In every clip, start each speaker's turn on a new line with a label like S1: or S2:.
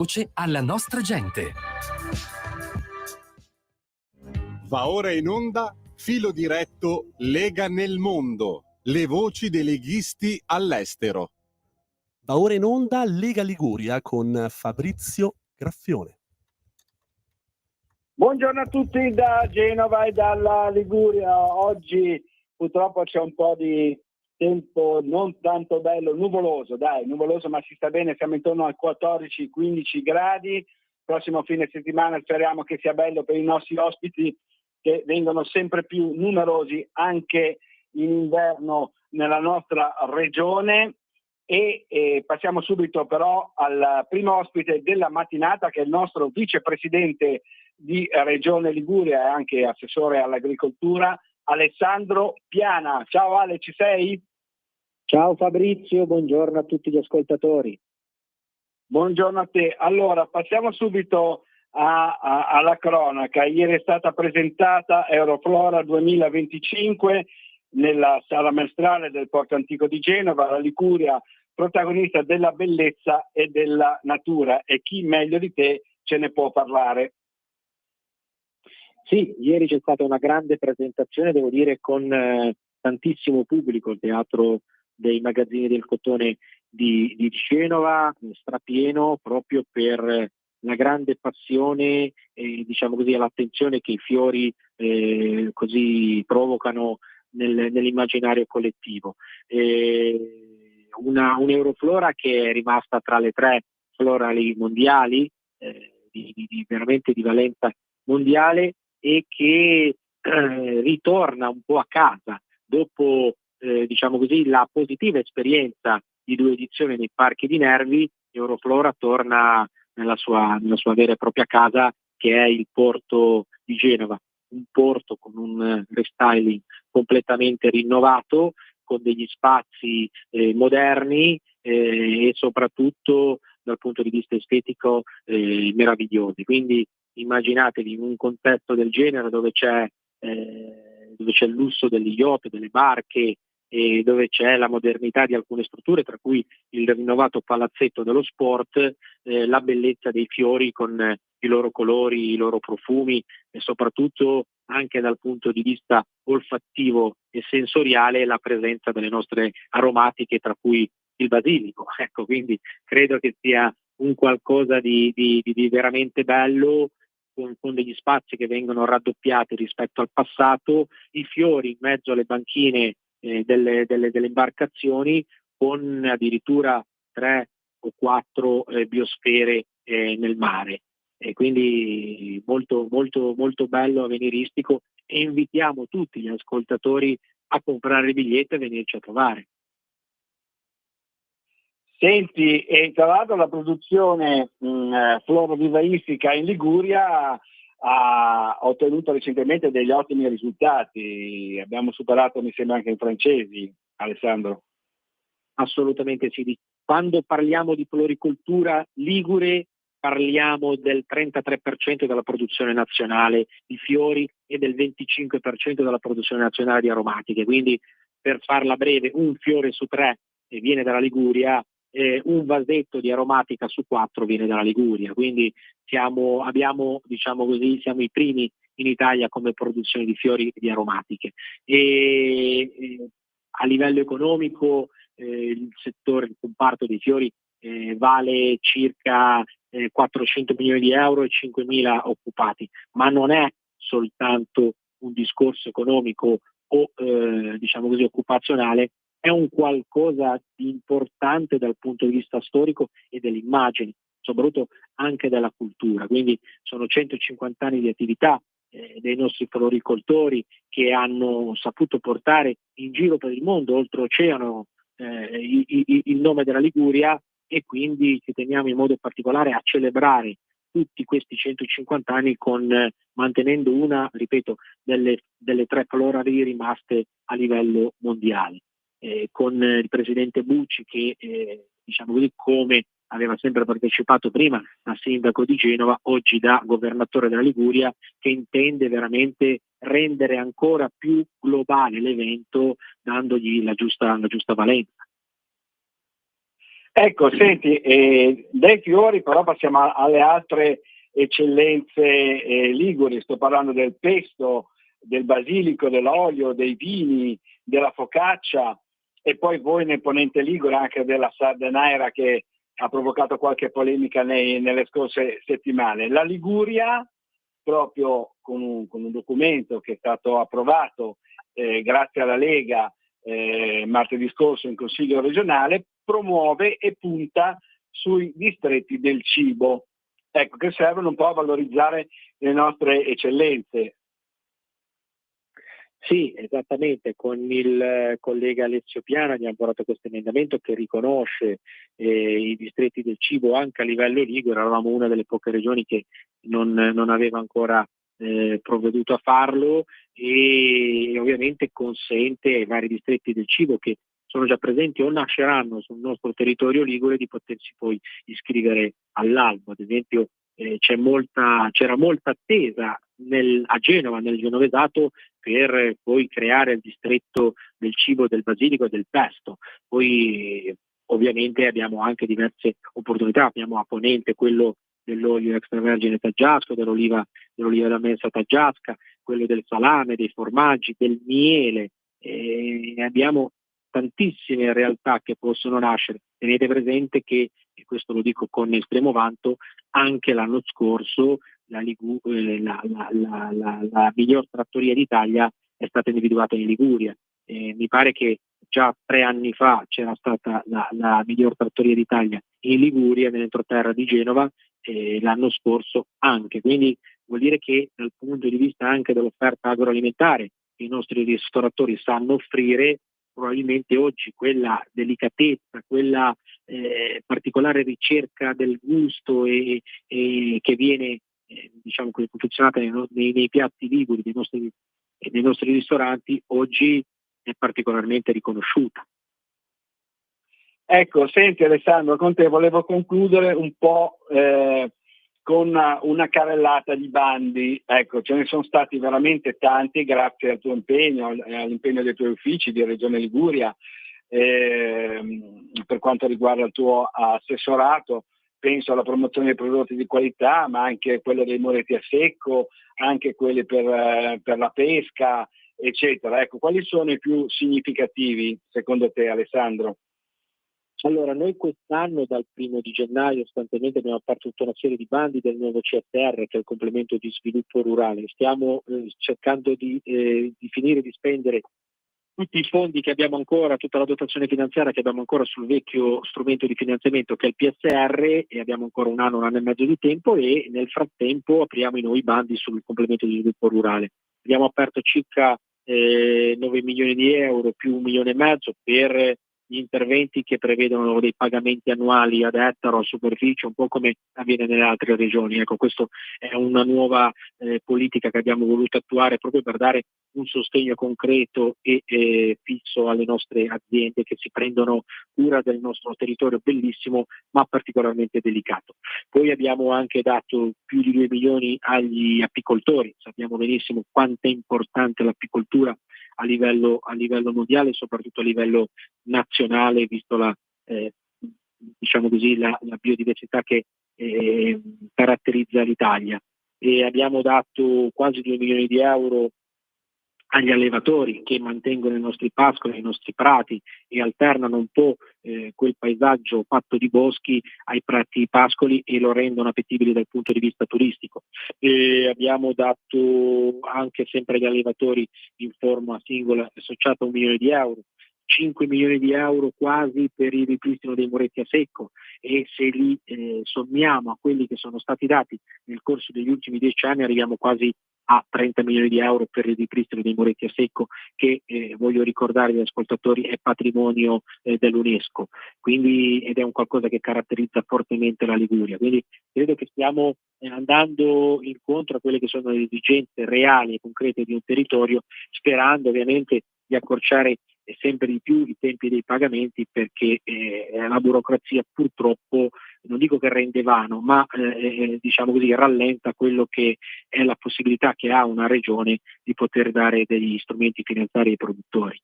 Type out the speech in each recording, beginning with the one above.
S1: Voce alla nostra gente.
S2: Va ora in onda Filo diretto Lega nel mondo, le voci dei leghisti all'estero.
S3: Va ora in onda Lega Liguria con Fabrizio Graffione.
S4: Buongiorno a tutti da Genova e dalla Liguria. Oggi purtroppo c'è un po' di tempo non tanto bello, nuvoloso ma si sta bene, siamo intorno ai 14-15 gradi. Prossimo fine settimana speriamo che sia bello per i nostri ospiti che vengono sempre più numerosi anche in inverno nella nostra regione. E passiamo subito però al primo ospite della mattinata, che è il nostro vicepresidente di Regione Liguria e anche assessore all'agricoltura, Alessandro Piana. Ciao Ale, ci sei?
S5: Ciao Fabrizio, buongiorno a tutti gli ascoltatori.
S4: Buongiorno a te. Allora, passiamo subito alla cronaca. Ieri è stata presentata Euroflora 2025 nella sala maestrale del Porto Antico di Genova, la Liguria protagonista della bellezza e della natura, e chi meglio di te ce ne può parlare.
S5: Sì, ieri c'è stata una grande presentazione, devo dire, con tantissimo pubblico, il Teatro dei Magazzini del Cotone di Genova, strapieno proprio per la grande passione e diciamo così l'attenzione che i fiori così provocano nell'immaginario collettivo. Un'Euroflora che è rimasta tra le 3 florali mondiali, veramente di valenza mondiale, e che ritorna un po' a casa dopo diciamo così la positiva esperienza di 2 edizioni nei parchi di Nervi. Euroflora torna nella sua vera e propria casa, che è il porto di Genova, un porto con un restyling completamente rinnovato, con degli spazi moderni e soprattutto dal punto di vista estetico meravigliosi. Quindi immaginatevi in un contesto del genere dove c'è il lusso degli yacht, delle barche, e dove c'è la modernità di alcune strutture, tra cui il rinnovato palazzetto dello sport, la bellezza dei fiori con i loro colori, i loro profumi e soprattutto anche dal punto di vista olfattivo e sensoriale la presenza delle nostre aromatiche, tra cui il basilico. Ecco, quindi credo che sia un qualcosa di veramente bello, con degli spazi che vengono raddoppiati rispetto al passato, i fiori in mezzo alle banchine delle imbarcazioni, con addirittura 3 o 4 biosfere nel mare. E quindi molto, molto, molto bello, avveniristico, e invitiamo tutti gli ascoltatori a comprare il biglietto e venirci a trovare.
S4: Senti, e tra l'altro la produzione florovivaistica in Liguria ha ottenuto recentemente degli ottimi risultati. Abbiamo superato, mi sembra, anche i francesi, Alessandro.
S5: Assolutamente sì. Quando parliamo di floricoltura ligure parliamo del 33% della produzione nazionale di fiori e del 25% della produzione nazionale di aromatiche. Quindi, per farla breve, un fiore su 3 viene dalla Liguria, un vasetto di aromatica su 4 viene dalla Liguria. Quindi siamo i primi in Italia come produzione di fiori e di aromatiche. A livello economico il comparto dei fiori vale circa 400 milioni di euro e 5.000 occupati, ma non è soltanto un discorso economico o occupazionale, è un qualcosa di importante dal punto di vista storico e delle immagini, soprattutto anche della cultura. Quindi sono 150 anni di attività dei nostri floricoltori, che hanno saputo portare in giro per il mondo, oltreoceano, il nome della Liguria, e quindi ci teniamo in modo particolare a celebrare tutti questi 150 anni mantenendo una, ripeto, delle 3 florali rimaste a livello mondiale, con il presidente Bucci che come aveva sempre partecipato prima da sindaco di Genova, oggi da governatore della Liguria, che intende veramente rendere ancora più globale l'evento, dandogli la giusta valenza.
S4: Ecco, senti, dai fiori però passiamo alle altre eccellenze liguri. Sto parlando del pesto, del basilico, dell'olio, dei vini, della focaccia, e poi voi nel ponente ligure anche della sardenaira, che ha provocato qualche polemica nelle scorse settimane. La Liguria, proprio con un documento che è stato approvato grazie alla Lega martedì scorso in Consiglio regionale, promuove e punta sui distretti del cibo, ecco, che servono un po' a valorizzare le nostre eccellenze.
S5: Sì, esattamente, con il collega Alessio Piana abbiamo portato questo emendamento che riconosce i distretti del cibo anche a livello ligure. Eravamo una delle poche regioni che non aveva ancora provveduto a farlo, e ovviamente consente ai vari distretti del cibo che sono già presenti o nasceranno sul nostro territorio ligure di potersi poi iscrivere all'albo. Ad esempio c'era molta attesa a Genova, nel Genovesato, per poi creare il distretto del cibo, del basilico e del pesto. Poi ovviamente abbiamo anche diverse opportunità, abbiamo a ponente quello dell'olio extravergine taggiasco, dell'oliva da messa taggiasca, quello del salame, dei formaggi, del miele, abbiamo tantissime realtà che possono nascere. Tenete presente che, e questo lo dico con estremo vanto, anche l'anno scorso la miglior trattoria d'Italia è stata individuata in Liguria. Mi pare che già 3 anni fa c'era stata la miglior trattoria d'Italia in Liguria, nell'entroterra di Genova, l'anno scorso anche. Quindi vuol dire che dal punto di vista anche dell'offerta agroalimentare i nostri ristoratori sanno offrire, probabilmente oggi quella delicatezza, quella particolare ricerca del gusto e che viene diciamo così confezionata nei piatti liguri dei nostri ristoranti, oggi è particolarmente riconosciuta.
S4: Ecco, senti Alessandro, con te volevo concludere un po' con una carrellata di bandi. Ecco, ce ne sono stati veramente tanti grazie al tuo impegno, all'impegno dei tuoi uffici di Regione Liguria, per quanto riguarda il tuo assessorato. Penso alla promozione dei prodotti di qualità, ma anche quello dei moretti a secco, anche quelli per la pesca, eccetera. Ecco, quali sono i più significativi secondo te, Alessandro?
S5: Allora, noi quest'anno dal 1° gennaio sostanzialmente abbiamo aperto tutta una serie di bandi del nuovo CSR, che è il complemento di sviluppo rurale. Stiamo cercando di finire di spendere tutti i fondi che abbiamo ancora, tutta la dotazione finanziaria che abbiamo ancora sul vecchio strumento di finanziamento che è il PSR, e abbiamo ancora un anno e mezzo di tempo, e nel frattempo apriamo i nuovi bandi sul complemento di sviluppo rurale. Abbiamo aperto circa 9 milioni di euro più 1,5 milioni per gli interventi che prevedono dei pagamenti annuali ad ettaro, a superficie, un po' come avviene nelle altre regioni. Ecco, questa è una nuova politica che abbiamo voluto attuare proprio per dare un sostegno concreto e fisso alle nostre aziende che si prendono cura del nostro territorio bellissimo ma particolarmente delicato. Poi abbiamo anche dato più di 2 milioni agli apicoltori. Sappiamo benissimo quanto è importante l'apicoltura a livello mondiale, soprattutto a livello nazionale, visto diciamo così, la biodiversità che caratterizza l'Italia. E abbiamo dato quasi 2 milioni di euro agli allevatori che mantengono i nostri pascoli, i nostri prati, e alternano un po' quel paesaggio fatto di boschi ai prati pascoli e lo rendono appetibile dal punto di vista turistico. Abbiamo dato anche sempre agli allevatori in forma singola associata 1 milione di euro, 5 milioni di euro quasi per il ripristino dei moretti a secco, e se li sommiamo a quelli che sono stati dati nel corso degli ultimi 10 anni arriviamo quasi a 30 milioni di euro per il ripristino dei moretti a secco, che voglio ricordare agli ascoltatori è patrimonio dell'UNESCO, quindi, ed è un qualcosa che caratterizza fortemente la Liguria. Quindi credo che stiamo andando incontro a quelle che sono le esigenze reali e concrete di un territorio, sperando ovviamente di accorciare sempre di più i tempi dei pagamenti, perché la burocrazia purtroppo, non dico che rende vano, ma diciamo così, rallenta quello che è la possibilità che ha una regione di poter dare degli strumenti finanziari ai produttori.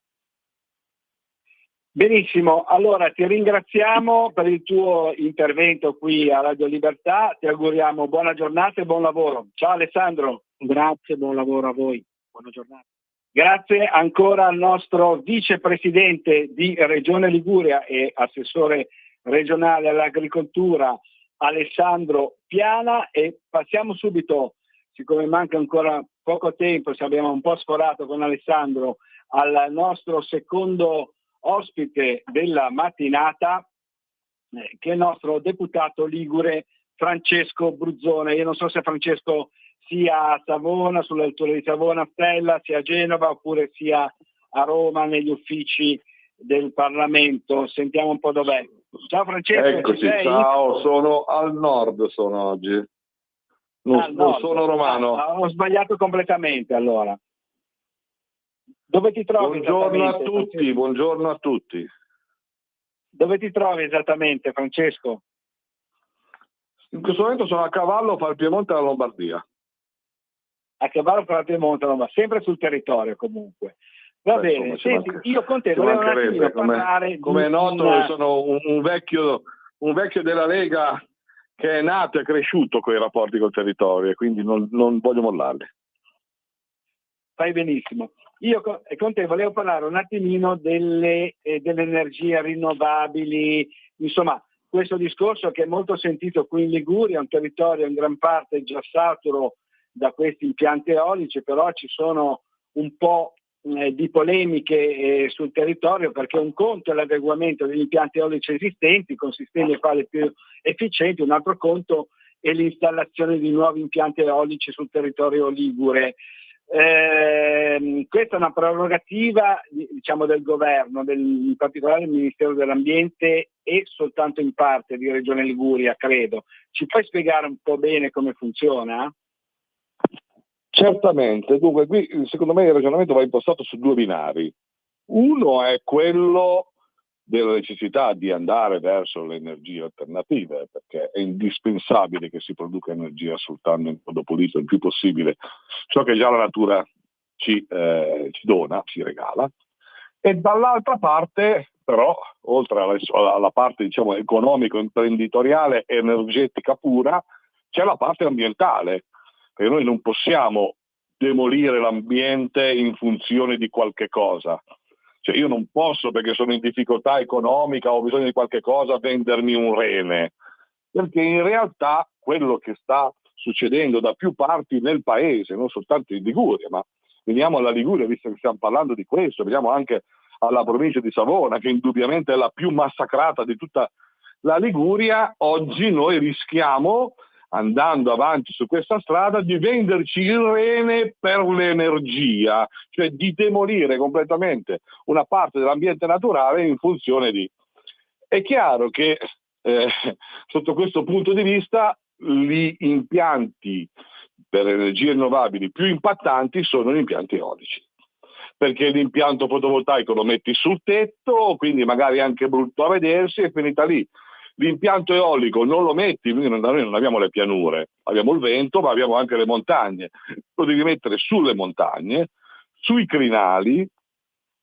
S4: Benissimo, allora ti ringraziamo per il tuo intervento qui a Radio Libertà, ti auguriamo buona giornata e buon lavoro. Ciao Alessandro.
S5: Grazie, buon lavoro a voi, buona giornata.
S4: Grazie ancora al nostro vicepresidente di Regione Liguria e assessore regionale all'agricoltura Alessandro Piana, e passiamo subito, siccome manca ancora poco tempo, se abbiamo un po' sforato con Alessandro, al nostro secondo ospite della mattinata, che è il nostro deputato ligure Francesco Bruzzone. Io non so se Francesco sia a Savona, sull'altura di Savona Stella, sia a Genova oppure sia a Roma negli uffici del Parlamento. Sentiamo un po' dov'è. Ciao Francesco,
S6: Eccoci,
S4: ci sei?
S6: ciao, sono al nord oggi. Non sono romano.
S4: Ho sbagliato completamente allora. Dove ti trovi esattamente?
S6: Buongiorno a tutti.
S4: Dove ti trovi esattamente, Francesco?
S6: In questo momento sono a cavallo fra il Piemonte e la Lombardia.
S4: A cavallo fra il Piemonte, ma sempre sul territorio comunque. Va bene,
S6: insomma,
S4: senti, io con te volevo un attimino parlare
S6: come è noto, sono un vecchio della Lega che è nato e cresciuto con i rapporti col territorio, e quindi non voglio mollarli.
S4: Fai benissimo. Io con te volevo parlare un attimino delle energie rinnovabili, insomma, questo discorso che è molto sentito qui in Liguria, un territorio in gran parte già saturo da questi impianti eolici, però ci sono un po' di polemiche sul territorio, perché un conto è l'adeguamento degli impianti eolici esistenti con sistemi a pale più efficienti, un altro conto è l'installazione di nuovi impianti eolici sul territorio ligure. Questa è una prerogativa diciamo del governo, in particolare del Ministero dell'Ambiente e soltanto in parte di Regione Liguria, credo. Ci puoi spiegare un po' bene come funziona?
S6: Certamente, dunque qui secondo me il ragionamento va impostato su due binari. Uno è quello della necessità di andare verso le energie alternative, perché è indispensabile che si produca energia sfruttando in modo pulito il più possibile ciò che già la natura ci dona, ci regala. E dall'altra parte, però, oltre alla parte diciamo economico-imprenditoriale e energetica pura, c'è la parte ambientale, perché noi non possiamo demolire l'ambiente in funzione di qualche cosa. Cioè io non posso, perché sono in difficoltà economica o ho bisogno di qualche cosa, vendermi un rene, perché in realtà quello che sta succedendo da più parti nel paese, non soltanto in Liguria, ma veniamo alla Liguria, visto che stiamo parlando di questo, veniamo anche alla provincia di Savona, che indubbiamente è la più massacrata di tutta la Liguria. Oggi noi rischiamo, andando avanti su questa strada, di venderci il rene per l'energia, cioè di demolire completamente una parte dell'ambiente naturale in funzione di... È chiaro che sotto questo punto di vista gli impianti per energie rinnovabili più impattanti sono gli impianti eolici, perché l'impianto fotovoltaico lo metti sul tetto, quindi magari anche brutto a vedersi, è finita lì. L'impianto eolico non lo metti, noi non abbiamo le pianure, abbiamo il vento, ma abbiamo anche le montagne. Lo devi mettere sulle montagne, sui crinali,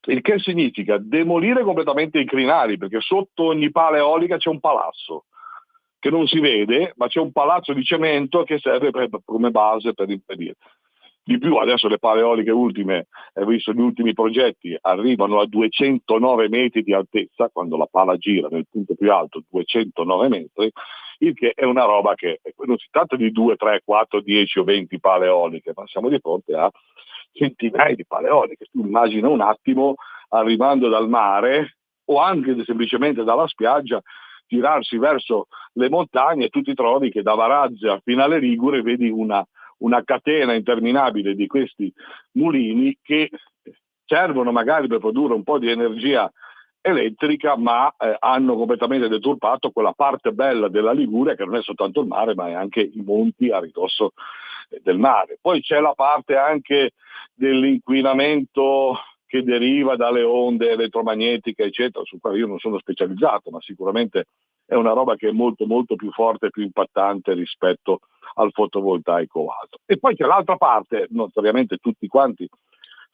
S6: il che significa demolire completamente i crinali, perché sotto ogni pala eolica c'è un palazzo che non si vede, ma c'è un palazzo di cemento che serve come base per impedire. Di più, adesso le pale eoliche ultime, visto gli ultimi progetti, arrivano a 209 metri di altezza, quando la pala gira nel punto più alto, 209 metri, il che è una roba che non si tratta di 2, 3, 4, 10 o 20 pale eoliche, ma siamo di fronte a centinaia di pale eoliche. Tu immagina un attimo, arrivando dal mare o anche semplicemente dalla spiaggia, girarsi verso le montagne e tu ti trovi che da Varazze fino alle Ligure vedi una catena interminabile di questi mulini che servono magari per produrre un po' di energia elettrica, ma hanno completamente deturpato quella parte bella della Liguria, che non è soltanto il mare, ma è anche i monti a ridosso del mare. Poi c'è la parte anche dell'inquinamento che deriva dalle onde elettromagnetiche, eccetera, su cui io non sono specializzato, ma sicuramente è una roba che è molto molto più forte e più impattante rispetto al fotovoltaico o altro. E poi c'è l'altra parte, notoriamente tutti quanti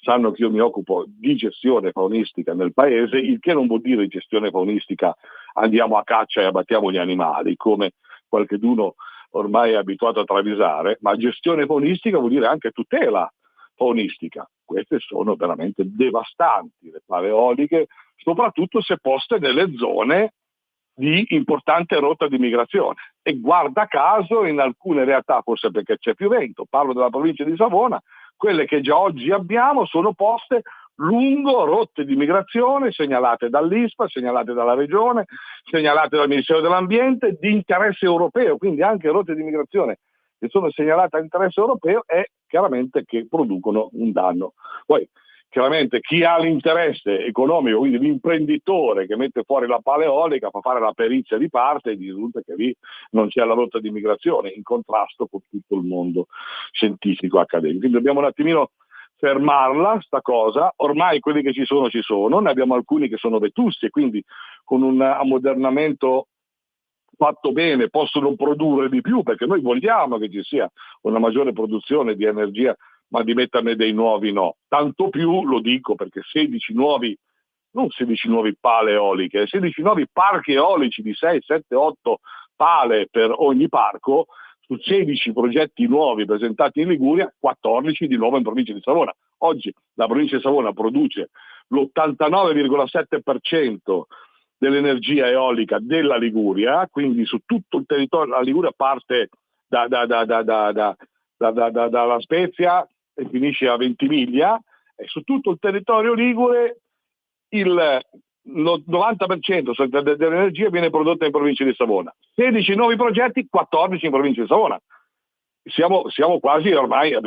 S6: sanno che io mi occupo di gestione faunistica nel paese, il che non vuol dire gestione faunistica andiamo a caccia e abbattiamo gli animali, come qualcheduno ormai è abituato a travisare, ma gestione faunistica vuol dire anche tutela faunistica. Queste sono veramente devastanti, le pale eoliche, soprattutto se poste nelle zone di importante rotta di migrazione. E guarda caso in alcune realtà, forse perché c'è più vento, parlo della provincia di Savona, quelle che già oggi abbiamo sono poste lungo rotte di migrazione segnalate dall'ISPRA, segnalate dalla Regione, segnalate dal Ministero dell'Ambiente, di interesse europeo, quindi anche rotte di migrazione che sono segnalate a interesse europeo e chiaramente che producono un danno. Poi chiaramente chi ha l'interesse economico, quindi l'imprenditore che mette fuori la pala eolica, fa fare la perizia di parte e gli risulta che lì non c'è la rotta di migrazione, in contrasto con tutto il mondo scientifico accademico. Quindi dobbiamo un attimino fermarla sta cosa. Ormai quelli che ci sono, ne abbiamo alcuni che sono vetusti e quindi con un ammodernamento fatto bene possono produrre di più, perché noi vogliamo che ci sia una maggiore produzione di energia, ma di metterne dei nuovi no. Tanto più, lo dico, perché 16 nuovi pale eoliche, 16 nuovi parchi eolici di 6, 7, 8 pale per ogni parco, su 16 progetti nuovi presentati in Liguria, 14 di nuovo in provincia di Savona. Oggi la provincia di Savona produce l'89,7% dell'energia eolica della Liguria, quindi su tutto il territorio la Liguria parte dalla Spezia e finisce a Ventimiglia, e su tutto il territorio ligure il 90% dell'energia viene prodotta in provincia di Savona. 16 nuovi progetti, 14 in provincia di Savona. Siamo quasi ormai,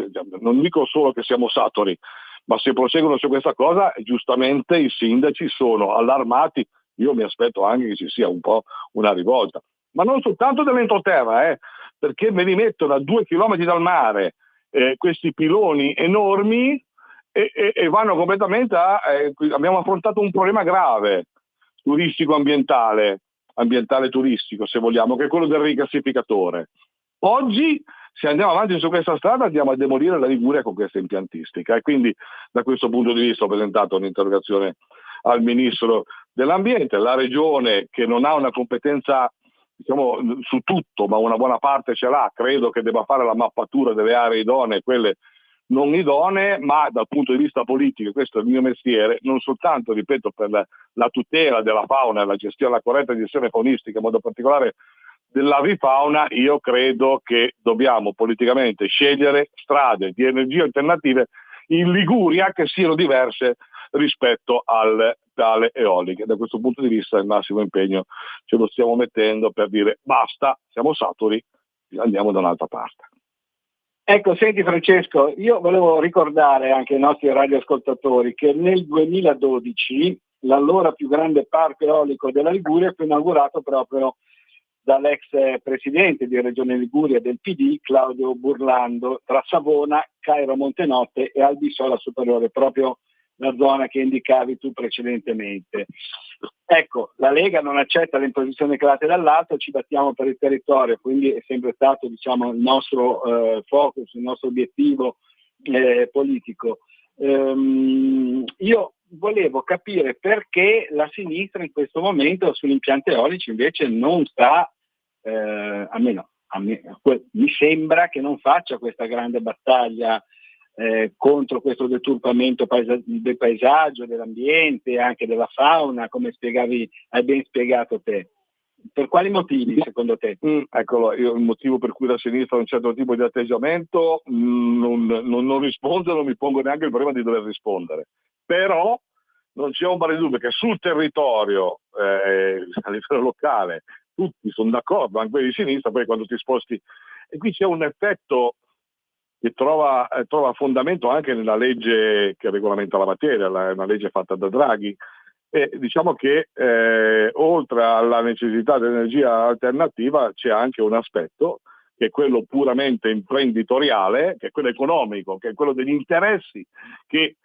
S6: non dico solo che siamo saturi, ma se proseguono su questa cosa, giustamente i sindaci sono allarmati. Io mi aspetto anche che ci sia un po' una rivolta, ma non soltanto dell'entroterra, perché me li mettono a 2 chilometri dal mare questi piloni enormi e vanno completamente abbiamo affrontato un problema grave turistico-ambientale turistico, se vogliamo, che è quello del rigassificatore. Oggi, se andiamo avanti su questa strada, andiamo a demolire la Liguria con questa impiantistica, e quindi da questo punto di vista ho presentato un'interrogazione al Ministro dell'Ambiente. La Regione, che non ha una competenza su tutto, ma una buona parte ce l'ha, credo che debba fare la mappatura delle aree idonee e quelle non idonee, ma dal punto di vista politico, questo è il mio mestiere, non soltanto, ripeto, per la tutela della fauna e la corretta gestione faunistica, in modo particolare dell'avifauna. Io credo che dobbiamo politicamente scegliere strade di energie alternative in Liguria che siano diverse rispetto alle pale eoliche. Da questo punto di vista il massimo impegno ce lo stiamo mettendo per dire basta, siamo saturi, andiamo da un'altra parte.
S4: Ecco, senti Francesco, io volevo ricordare anche ai nostri radioascoltatori che nel 2012 l'allora più grande parco eolico della Liguria fu inaugurato proprio dall'ex presidente di Regione Liguria del PD, Claudio Burlando, tra Savona, Cairo Montenotte e Albisola Superiore, proprio la zona che indicavi tu precedentemente. Ecco, la Lega non accetta le imposizioni create dall'alto, ci battiamo per il territorio, quindi è sempre stato il nostro focus, il nostro obiettivo politico. Io volevo capire perché la sinistra in questo momento sugli impianti eolici invece non sta, almeno mi sembra che non faccia questa grande battaglia contro questo deturpamento del paesaggio, dell'ambiente, anche della fauna, come hai ben spiegato te. Per quali motivi secondo te?
S6: Eccolo, il motivo per cui la sinistra ha un certo tipo di atteggiamento non rispondo, non mi pongo neanche il problema di dover rispondere. Però non c'è ombra di dubbio che sul territorio, a livello locale, tutti sono d'accordo, anche quelli di sinistra, poi quando ti sposti, e qui c'è un effetto che trova fondamento anche nella legge che regolamenta la materia, una legge fatta da Draghi. E diciamo che oltre alla necessità di energia alternativa c'è anche un aspetto che è quello puramente imprenditoriale, che è quello economico, che è quello degli interessi che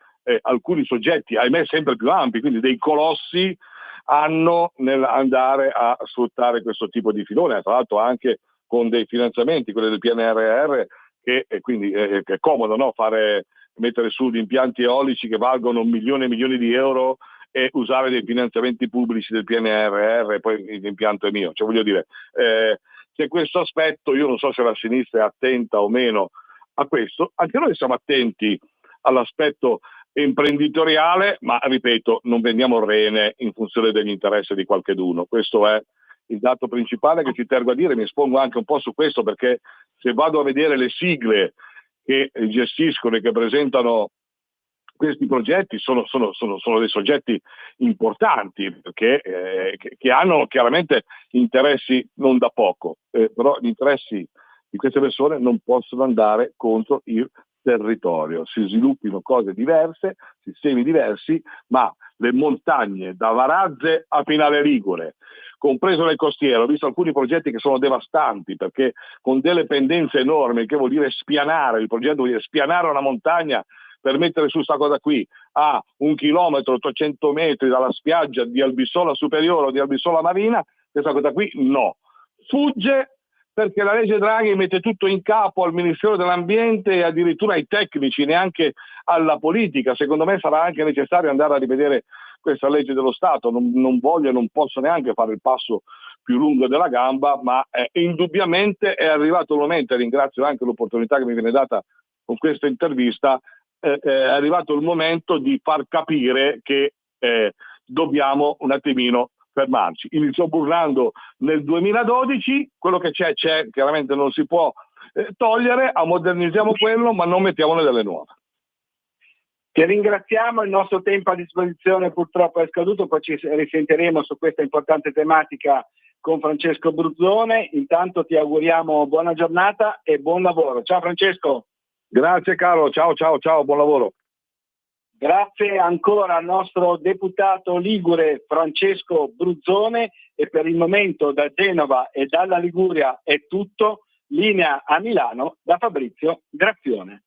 S6: alcuni soggetti, ahimè sempre più ampi, quindi dei colossi, hanno nell'andare a sfruttare questo tipo di filone, tra l'altro anche con dei finanziamenti, quelli del PNRR, che quindi è comodo, no? Fare mettere su gli impianti eolici che valgono milioni e milioni di euro e usare dei finanziamenti pubblici del PNRR e poi l'impianto è mio. Cioè, voglio dire, c'è questo aspetto, io non so se la sinistra è attenta o meno a questo, anche noi siamo attenti all'aspetto imprenditoriale, ma ripeto, non vendiamo rene in funzione degli interessi di qualcheduno. Questo è il dato principale che ci tergo a dire. Mi espongo anche un po' su questo, perché se vado a vedere le sigle che gestiscono e che presentano questi progetti sono dei soggetti importanti, perché che hanno chiaramente interessi non da poco, però gli interessi di queste persone non possono andare contro il territorio. Si sviluppino cose diverse, sistemi diversi, ma le montagne da Varazze a Pinale Ligure, compreso nel costiero, ho visto alcuni progetti che sono devastanti, perché con delle pendenze enormi, che vuol dire spianare, il progetto vuol dire spianare una montagna per mettere su sta cosa qui a 1 chilometro, 800 metri dalla spiaggia di Albisola Superiore o di Albisola Marina, questa cosa qui no. Fugge perché la legge Draghi mette tutto in capo al Ministero dell'Ambiente e addirittura ai tecnici, neanche alla politica. Secondo me sarà anche necessario andare a rivedere questa legge dello Stato. Non voglio e non posso neanche fare il passo più lungo della gamba, ma indubbiamente è arrivato il momento, e ringrazio anche l'opportunità che mi viene data con questa intervista, è arrivato il momento di far capire che dobbiamo un attimino fermarci. Iniziò Burlando nel 2012, quello che c'è, chiaramente non si può togliere, ammodernizziamo quello, ma non mettiamone delle nuove.
S4: Ti ringraziamo, il nostro tempo a disposizione purtroppo è scaduto, poi ci risentiremo su questa importante tematica con Francesco Bruzzone. Intanto ti auguriamo buona giornata e buon lavoro. Ciao Francesco.
S6: Grazie caro, ciao, buon lavoro.
S4: Grazie ancora al nostro deputato ligure Francesco Bruzzone, e per il momento da Genova e dalla Liguria è tutto. Linea a Milano da Fabrizio Graffione.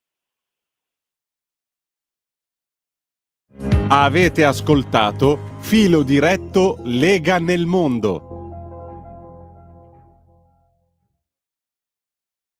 S2: Avete ascoltato Filo Diretto Lega nel Mondo.